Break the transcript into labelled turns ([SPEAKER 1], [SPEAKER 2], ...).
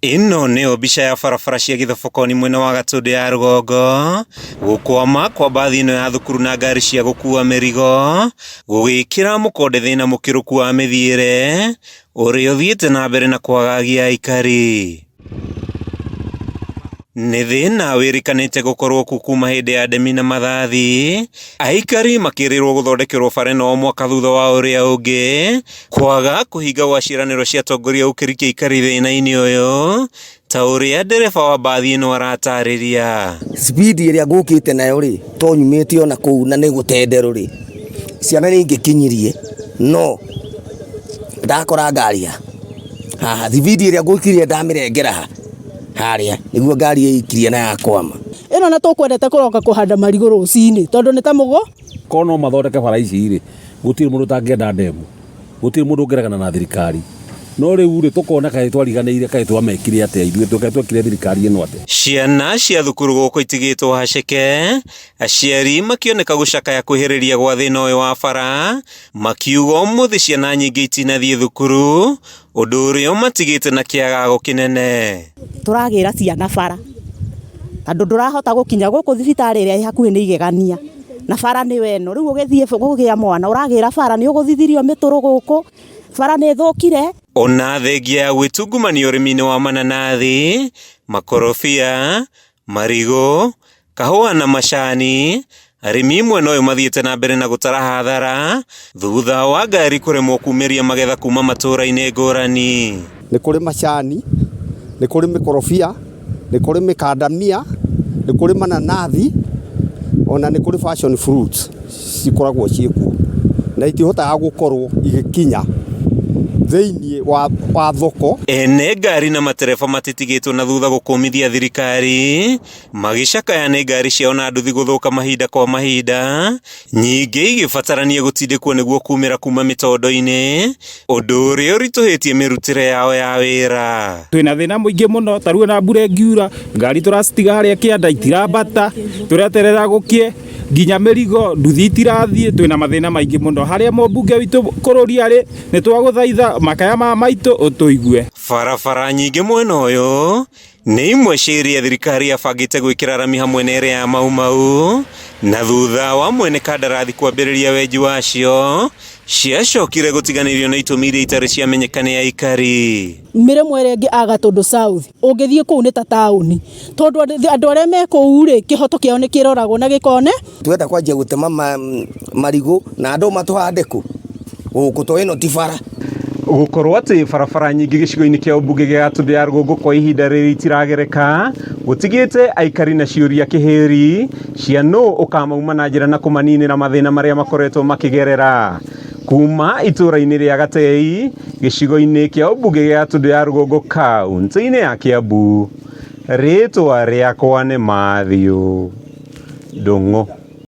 [SPEAKER 1] Ino nĩyo mbica ya barabara cia Gĩthobokoni mwena wa Gatũndũ ya rũgongo, gũkwama kwa mbathi ino ya thukuru na ngari cia gũkua mĩrigo gũgĩkĩra mũkonde thĩna mũkĩrũku wa mĩthiĩre ũrĩa ũthiĩte na mbere na kwagagia aikari. Nĩ thĩna wĩrĩkanĩte gũkorwo kuma hĩndĩ ya ndemi na mathathi, aikari makĩrĩrwo gũthondekerwo bara ĩno mwaka thutha wa ũrĩa ũngĩ, kwaga kũhinga gwa ciĩranĩro cia atongoria gũkĩrikia aikari thĩna-inĩ ũyũ, ta ũrĩa ndereba wa mbathi ĩno aratarĩria.
[SPEAKER 2] Speed ĩrĩa ngũkĩte nayo rĩ, to nyumĩte ona kũu na nĩ gũtenderũ rĩ, ciana nĩ ingĩkinyirie, no ndakora ngari haha, speed ĩrĩa ngũkirie ndamĩrengera harĩa nĩguo ngari ĩikirie na yakwama.
[SPEAKER 3] Ĩno na tũkwendete kũroka kũhanda marigũ rũcinĩ tondũ nĩ ta mũgo
[SPEAKER 4] korwo no mathondeke bara ici rĩ, gũtirĩ mũndũ ũtangĩenda ndemu, gũtirĩ mũndũ ũngĩregana na thirikari. No rĩu rĩ tũkona kaĩ twariganĩire, kaĩ twamekire atĩa ithuĩ twekire thirikari ĩno atĩa.
[SPEAKER 1] Ciana cia thukuru gũkũ itigĩtwo haceke, aciari makĩoneka gũcakaya kwĩhĩrĩria gwa thĩna ũyũ wa bara, makiuga ũmũthĩ ciana nyingĩ itinathiĩ thukuru, ũndũ ũrĩa matigĩte na kĩagago kĩnene.
[SPEAKER 5] Tũragĩra ciana bara tondũ ndũrahota gũkinya gũkũ thibitarĩ ĩrĩa ĩ hakuhĩ nĩ igegania na bara nĩ weno. Rĩu ũgĩthiĩ gũgĩa mwana ũragĩra bara nĩ ũgũthithirio mĩtũrũ gũkũ, bara nĩ thũkire.
[SPEAKER 1] Ona thengia ya gwĩtungumania ũrĩmi-inĩ wa mananathi, makorobia, marigũ, kahũa na macani, arĩmi mwena ũyũ mathiĩte na mbere na gũtara hathara thutha wa ngari kũremwo kumĩria magetha kuma matũra-inĩ ngũrani.
[SPEAKER 6] Nĩ kũrĩ macani, nĩ kũrĩ mĩkorobia, nĩ kũrĩ mĩkandamia, nĩ kũrĩ mananathi, ona nĩ kũrĩ passion fruits cikoragwo ciĩkuo na itihotaga gũkorwo igĩkinya thĩinĩ wa thoko.
[SPEAKER 1] Ene ngari na matereba matitigĩtwo na thutha gũkũmithia thirikari, magĩcakaya nĩ ngari ciao na nduthi gũthũka mahinda kwa mahinda, nyingĩ igĩbatarania gũtindĩkwo nĩguo kumĩra kuma mĩtondo-inĩ, ũndũ ũrĩa ũritũhĩtie mĩrutĩre yao ya wĩra.
[SPEAKER 7] Twĩna thĩna mũingĩ mũno, tarĩu na mbura ĩngiura ngari tũracitiga harĩa kĩanda itirambata, tũreterera gũkie nginya mĩrigo nduthi itirathiĩ, twĩna mathĩna maingĩ mũno. Harĩa mũmbunge witũ bũrũri arĩ nĩ twagũthaitha makaya ma maitũ ũtũigue.
[SPEAKER 1] Barabara nyingĩ mwena ũyũ nĩ imwe cia iria thirikari yabangĩte gwĩkĩra rami hamwe na ĩrĩa ya Mau na thutha wa mwene kandarathi kwambĩrĩria wenji wacio, ciacokire gũtiganĩrio na itũmi iria itarĩ ciamenyeka nĩ aikari.
[SPEAKER 3] mĩrĩmwe ĩrĩa ĩngĩ a Gatũndũ South ũngĩthiĩ kũu nĩ ta taũni, tondũ andũ arĩa me kũu rĩ kĩhoto kĩao nĩ kĩroragwo na gĩkone.
[SPEAKER 2] Twenda kwanjia gũtema marigũ na andũ matũhande kũ gũkũ to ĩno ti bara.
[SPEAKER 1] Gũkorwo atĩ barabara nyingĩ gĩcigo-inĩ kĩa ũmbunge gĩa Gatũndũ ya rũgongo kwa ihinda rĩrĩ itiragereka, gũtigĩte aikari na ciũria kĩhĩri cia nũ ũkamauma na njĩra na kũmaninĩra mathĩna marĩa makoretwo makĩgerera. Kuma itũra-inĩ rĩa Gatei, gĩcigo-inĩ kĩa ũmbunge gĩa Gatũndũ ya rũgongo kaunti-inĩ ya Kiambu, rĩtwa rĩakwa nĩ Matthew Ndung'u.